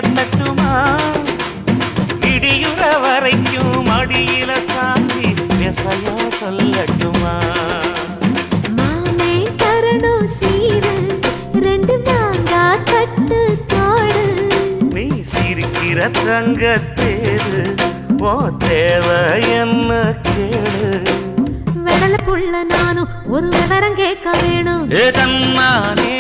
தட்டுமா இடியுற வரைக்கும் மடியில சாந்தி விசையா சொல்லட்டுமா மாமே தரணும் சீரு ரெண்டு மாங்கா கட்டு தோடு நீ சிரிக்கிற தங்கத்தேரு ஓ தேவை என்ன கேளு வெடல புள்ள நானும் ஒரு விவரம் கேட்க வேணும் ஏதன்னானே